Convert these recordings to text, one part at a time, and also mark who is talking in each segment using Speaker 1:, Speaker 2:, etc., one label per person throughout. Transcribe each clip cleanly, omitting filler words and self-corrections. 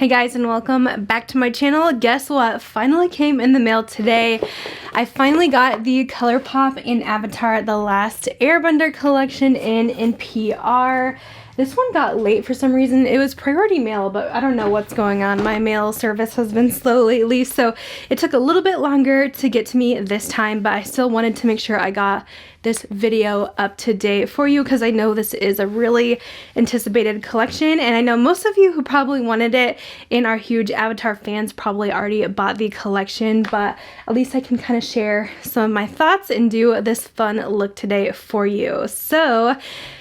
Speaker 1: Hey guys, and welcome back to my channel. Guess what finally came in the mail today? I finally got the Colourpop and Avatar The Last Airbender collection in PR. This one got late for some reason. It was priority mail, but I don't know what's going on. My mail service has been slow lately, so it took a little bit longer to get to me this time, but I still wanted to make sure I got this video up to date for you because I know this is a really anticipated collection, and I know most of you who probably wanted it and are huge Avatar fans probably already bought the collection, but at least I can kind of share some of my thoughts and do this fun look today for you. So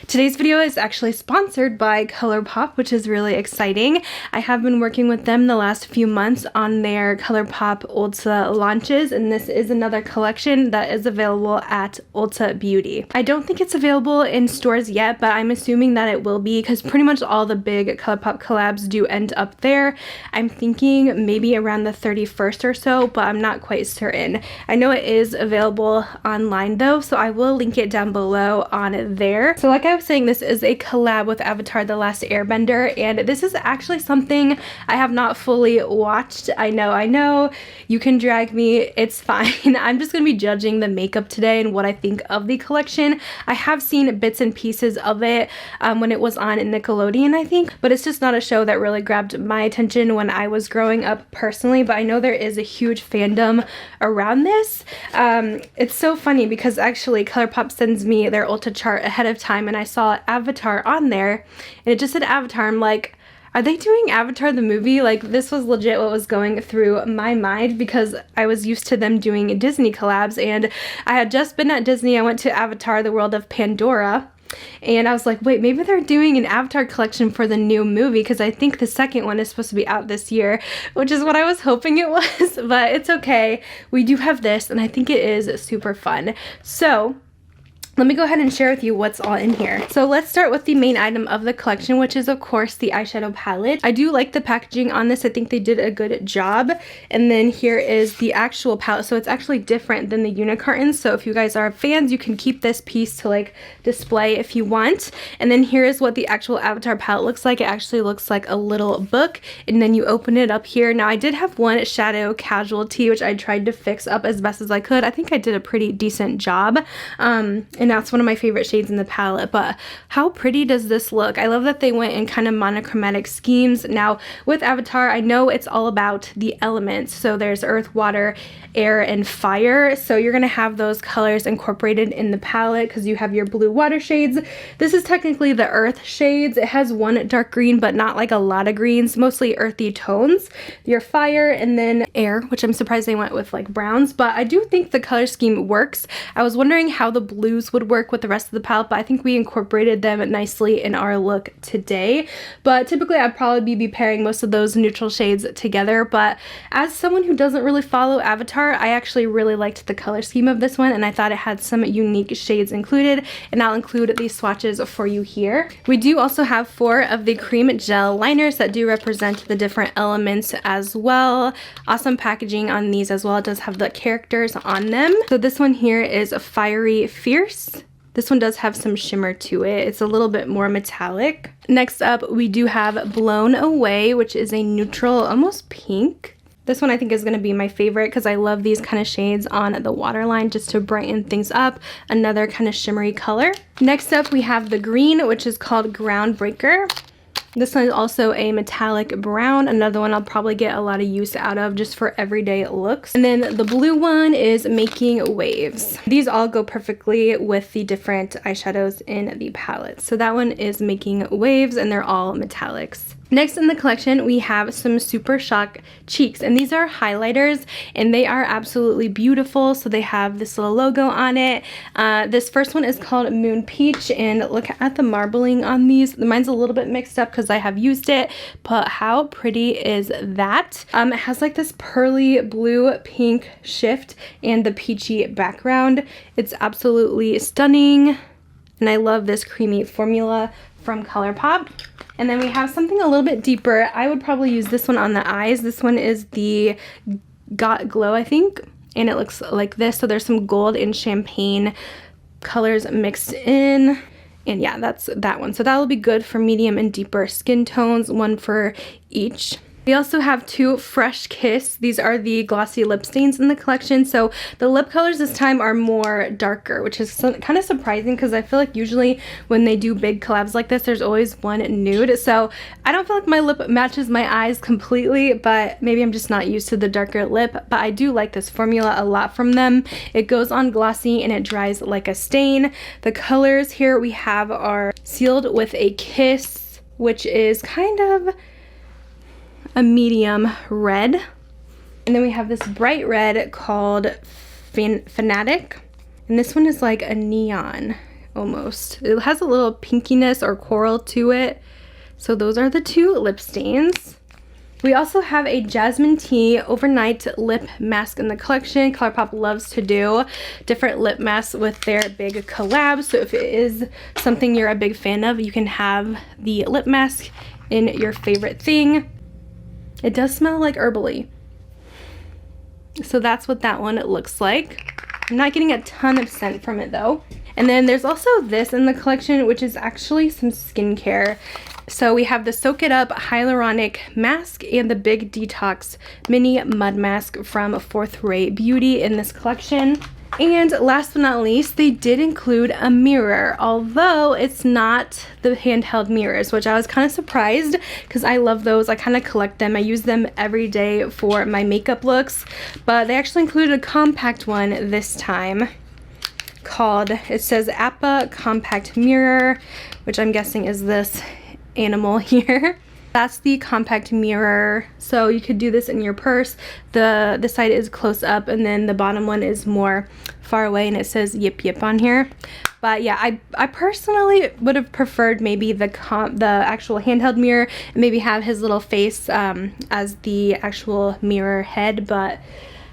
Speaker 1: today's video is actually sponsored by Colourpop, which is really exciting. I have been working with them the last few months on their Colourpop Ulta launches, and this is another collection that is available at Ulta Beauty. I don't think it's available in stores yet, but I'm assuming that it will be because pretty much all the big Colourpop collabs do end up there. I'm thinking maybe around the 31st or so, but I'm not quite certain. I know it is available online though, so I will link it down below on there. So like I was saying, this is a collab with Avatar The Last Airbender, and this is actually something I have not fully watched. I know, you can drag me, it's fine. I'm just gonna be judging the makeup today and what I think of the collection. I have seen bits and pieces of it when it was on Nickelodeon, I think, but it's just not a show that really grabbed my attention when I was growing up personally, but I know there is a huge fandom around this. It's so funny because actually Colourpop sends me their Ulta chart ahead of time, and I saw Avatar on there and it just said Avatar. I'm like, are they doing Avatar the movie? Like, this was legit what was going through my mind because I was used to them doing Disney collabs, and I had just been at Disney. I went to Avatar The World of Pandora, and I was like, wait, maybe they're doing an Avatar collection for the new movie because I think the second one is supposed to be out this year, which is what I was hoping it was, but it's okay. We do have this, and I think it is super fun. So let me go ahead and share with you what's all in here. So let's start with the main item of the collection, which is of course the eyeshadow palette. I do like the packaging on this. I think they did a good job. And then here is the actual palette. So it's actually different than the unicartons. So if you guys are fans, you can keep this piece to like display if you want. And then here is what the actual Avatar palette looks like. It actually looks like a little book, and then you open it up here. Now I did have one shadow casualty, which I tried to fix up as best as I could. I think I did a pretty decent job. And that's one of my favorite shades in the palette, but how pretty does this look? I love that they went in kind of monochromatic schemes. Now with Avatar, I know it's all about the elements, so there's earth, water, air, and fire, so you're gonna have those colors incorporated in the palette because you have your blue water shades. This is technically the earth shades. It has one dark green, but not like a lot of greens, mostly earthy tones. Your fire, and then air, which I'm surprised they went with like browns, but I do think the color scheme works. I was wondering how the blues would work with the rest of the palette, but I think we incorporated them nicely in our look today. But typically I'd probably be pairing most of those neutral shades together, but as someone who doesn't really follow Avatar, I actually really liked the color scheme of this one, and I thought it had some unique shades included, and I'll include these swatches for you here. We do also have 4 of the cream gel liners that do represent the different elements as well. Awesome packaging on these as well. It does have the characters on them. So this one here is a Fiery Fierce. This one does have some shimmer to it. It's a little bit more metallic. Next up, we do have Blown Away, which is a neutral, almost pink. This one I think is going to be my favorite because I love these kind of shades on the waterline just to brighten things up. Another kind of shimmery color. Next up, we have the green, which is called Groundbreaker. This one is also a metallic brown, another one I'll probably get a lot of use out of just for everyday looks. And then the blue one is Making Waves. These all go perfectly with the different eyeshadows in the palette. So that one is Making Waves, and they're all metallics. Next in the collection, we have some Super Shock cheeks, and these are highlighters, and they are absolutely beautiful. So they have this little logo on it. This first one is called Moon Peach, and look at the marbling on these. Mine's a little bit mixed up because I have used it, but how pretty is that? It has like this pearly blue pink shift and the peachy background. It's absolutely stunning, and I love this creamy formula from Colourpop. And then we have something a little bit deeper. I would probably use this one on the eyes. This one is the Got Glow, I think, and it looks like this. So there's some gold and champagne colors mixed in. And yeah, that's that one. So that will be good for medium and deeper skin tones, one for each. We also have two Fresh Kiss. These are the glossy lip stains in the collection. So the lip colors this time are more darker, which is kind of surprising because I feel like usually when they do big collabs like this, there's always one nude. So I don't feel like my lip matches my eyes completely, but maybe I'm just not used to the darker lip. But I do like this formula a lot from them. It goes on glossy and it dries like a stain. The colors here we have are Sealed with a Kiss, which is kind of a medium red, and then we have this bright red called Fanatic, and this one is like a neon almost. It has a little pinkiness or coral to it. So those are the two lip stains. We also have a Jasmine Tea Overnight Lip Mask in the collection. Colourpop loves to do different lip masks with their big collabs, so if it is something you're a big fan of, you can have the lip mask in your favorite thing. It does smell like herbally. So that's what that one looks like. I'm not getting a ton of scent from it though. And then there's also this in the collection, which is actually some skincare. So we have the Soak It Up Hyaluronic Mask and the Big Detox Mini Mud Mask from Fourth Ray Beauty in this collection. And last but not least, they did include a mirror, although it's not the handheld mirrors, which I was kind of surprised because I love those. I kind of collect them. I use them every day for my makeup looks, but they actually included a compact one this time called, it says Appa Compact Mirror, which I'm guessing is this animal here. That's the compact mirror, so you could do this in your purse. The side is close up and then the bottom one is more far away, and it says yip yip on here. But yeah, I personally would have preferred maybe the actual handheld mirror and maybe have his little face as the actual mirror head, but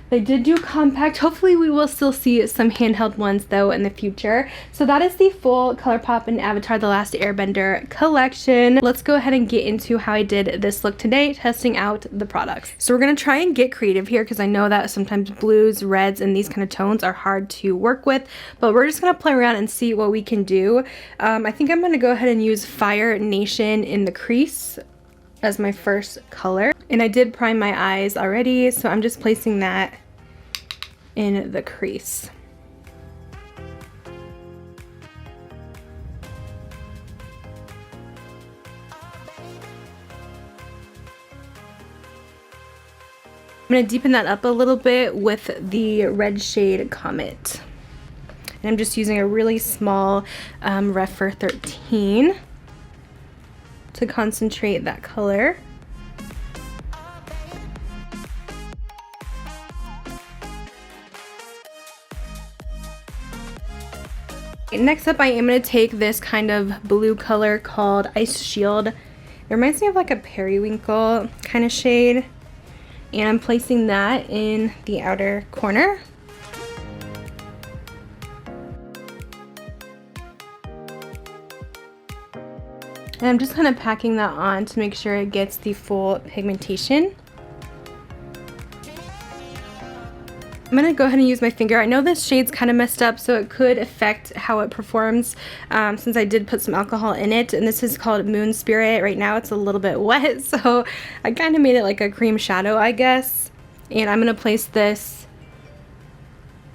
Speaker 1: they did do compact. Hopefully we will still see some handheld ones though in the future. So that is the full Colourpop and Avatar The Last Airbender collection. Let's go ahead and get into how I did this look today, testing out the products. So we're gonna try and get creative here because I know that sometimes blues, reds, and these kind of tones are hard to work with, but we're just gonna play around and see what we can do. I think I'm gonna go ahead and use Fire Nation in the crease as my first color. And I did prime my eyes already, so I'm just placing that in the crease. I'm going to deepen that up a little bit with the red shade Comet. And I'm just using a really small Rephr 13 to concentrate that color. Next up, I am going to take this kind of blue color called Ice Shield. It reminds me of like a periwinkle kind of shade. And I'm placing that in the outer corner. And I'm just kind of packing that on to make sure it gets the full pigmentation. I'm going to go ahead and use my finger. I know this shade's kind of messed up, so it could affect how it performs since I did put some alcohol in it. And this is called Moon Spirit. Right now it's a little bit wet, so I kind of made it like a cream shadow, I guess. And I'm going to place this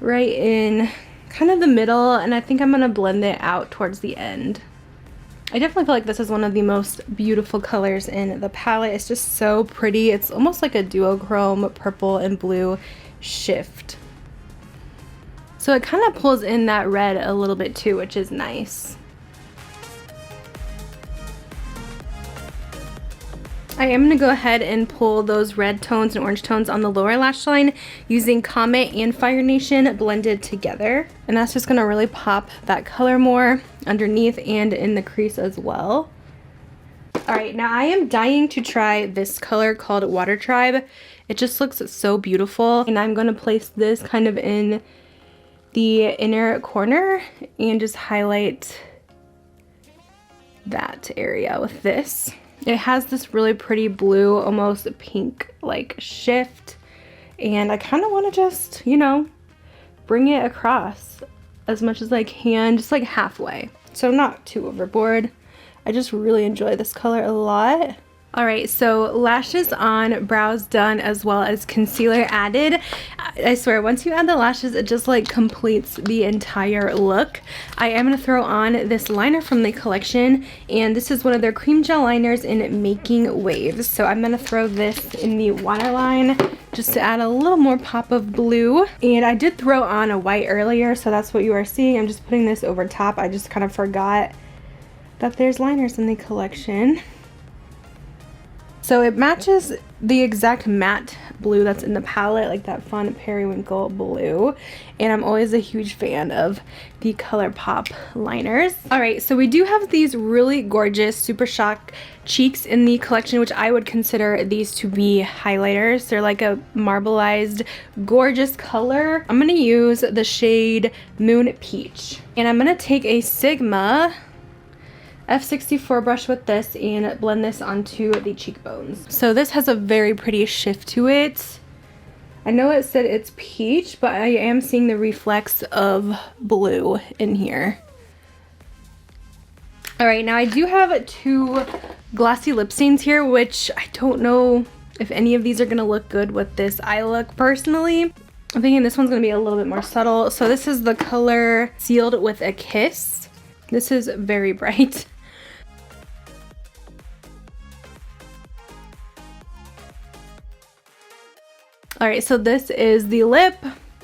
Speaker 1: right in kind of the middle, and I think I'm going to blend it out towards the end. I definitely feel like this is one of the most beautiful colors in the palette. It's just so pretty. It's almost like a duochrome purple and blue shift. So it kind of pulls in that red a little bit too, which is nice. I am going to go ahead and pull those red tones and orange tones on the lower lash line using Comet and Fire Nation blended together. And that's just going to really pop that color more underneath and in the crease as well. Alright, now I am dying to try this color called Water Tribe. It just looks so beautiful. And I'm going to place this kind of in the inner corner and just highlight that area with this. It has this really pretty blue, almost pink like shift. And I kind of want to just, you know, bring it across as much as I can, just like halfway. So not too overboard. I just really enjoy this color a lot. Alright, so lashes on, brows done, as well as concealer added. I swear, once you add the lashes, it just like completes the entire look. I am going to throw on this liner from the collection, and this is one of their cream gel liners in Making Waves. So I'm going to throw this in the waterline just to add a little more pop of blue. And I did throw on a white earlier, so that's what you are seeing. I'm just putting this over top. I just kind of forgot that there's liners in the collection. So it matches the exact matte blue that's in the palette, like that fun periwinkle blue. And I'm always a huge fan of the Colourpop liners. Alright, so we do have these really gorgeous Super Shock cheeks in the collection, which I would consider these to be highlighters. They're like a marbleized, gorgeous color. I'm going to use the shade Moon Peach. And I'm going to take a Sigma F64 brush with this and blend this onto the cheekbones. So this has a very pretty shift to it. I know it said it's peach, but I am seeing the reflex of blue in here. Alright, now I do have two glossy lip stains here, which I don't know if any of these are going to look good with this eye look personally. I'm thinking this one's going to be a little bit more subtle. So this is the color Sealed with a Kiss. This is very bright. Alright, so this is the lip.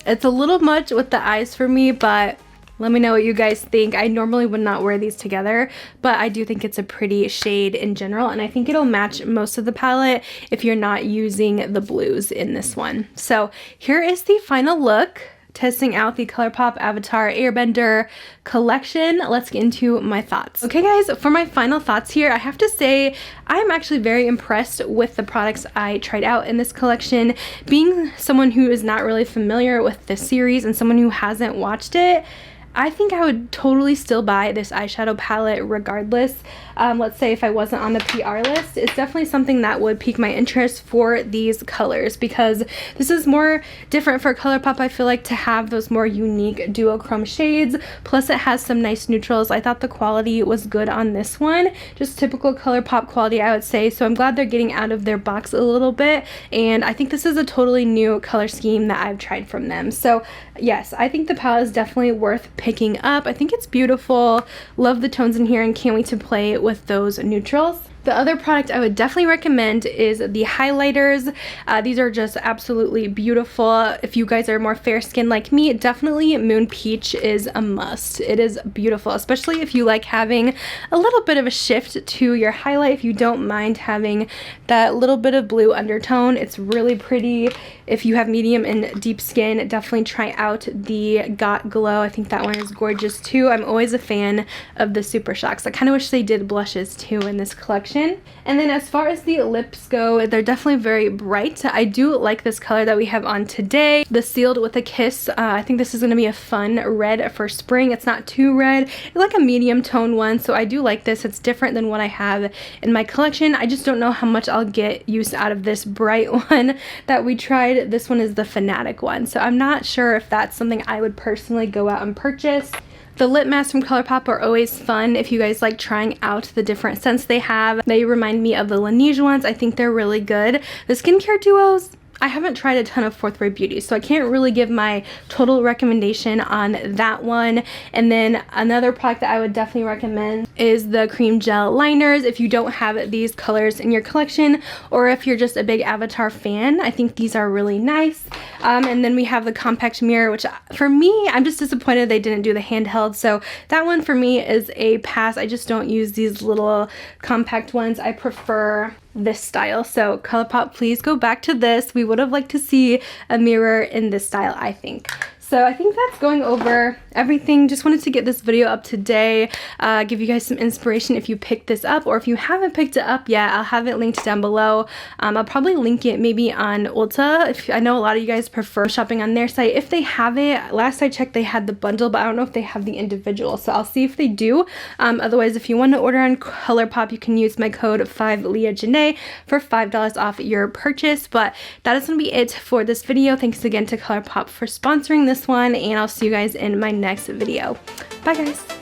Speaker 1: It's a little much with the eyes for me, but let me know what you guys think. I normally would not wear these together, but I do think it's a pretty shade in general, and I think it'll match most of the palette if you're not using the blues in this one. So here is the final look. Testing out the Colourpop Avatar Airbender collection. Let's get into my thoughts. Okay guys, for my final thoughts here, I have to say I'm actually very impressed with the products I tried out in this collection. Being someone who is not really familiar with this series and someone who hasn't watched it, I think I would totally still buy this eyeshadow palette regardless. Let's say if I wasn't on the PR list, it's definitely something that would pique my interest for these colors, because this is more different for Colourpop. I feel like to have those more unique duochrome shades, plus it has some nice neutrals. I thought the quality was good on this one, just typical Colourpop quality, I would say. So I'm glad they're getting out of their box a little bit, and I think this is a totally new color scheme that I've tried from them. So yes, I think the palette is definitely worth picking up. I think it's beautiful. Love the tones in here and can't wait to play with those neutrals. The other product I would definitely recommend is the highlighters. These are just absolutely beautiful. If you guys are more fair skinned like me, definitely Moon Peach is a must. It is beautiful, especially if you like having a little bit of a shift to your highlight. If you don't mind having that little bit of blue undertone, it's really pretty. If you have medium and deep skin, definitely try out the Got Glow. I think that one is gorgeous too. I'm always a fan of the Super Shocks. I kind of wish they did blushes too in this collection. And then as far as the lips go, they're definitely very bright. I do like this color that we have on today, the Sealed with a Kiss. I think this is going to be a fun red for spring. It's not too red. It's like a medium tone one, so I do like this. It's different than what I have in my collection. I just don't know how much I'll get use out of this bright one that we tried. This one is the Fanatic one, so I'm not sure if that's something I would personally go out and purchase. The lip masks from Colourpop are always fun if you guys like trying out the different scents they have. They remind me of the Laneige ones. I think they're really good. The skincare duos, I haven't tried a ton of Fourth Ray Beauty, so I can't really give my total recommendation on that one. And then another product that I would definitely recommend is the cream gel liners. If you don't have these colors in your collection, or if you're just a big Avatar fan, I think these are really nice. And then we have the compact mirror, which for me, I'm just disappointed they didn't do the handheld. So that one for me is a pass. I just don't use these little compact ones. I prefer this style. So Colourpop, please go back to this. We would have liked to see a mirror in this style, I think. So I think that's going over everything. Just wanted to get this video up today, give you guys some inspiration if you picked this up, or if you haven't picked it up yet, I'll have it linked down below. I'll probably link it maybe on Ulta. I know a lot of you guys prefer shopping on their site. If they have it, last I checked they had the bundle, but I don't know if they have the individual, so I'll see if they do. Otherwise, if you want to order on Colourpop, you can use my code 5LeahJanae for $5 off your purchase. But that is going to be it for this video. Thanks again to Colourpop for sponsoring this one, and I'll see you guys in my next video. Bye guys.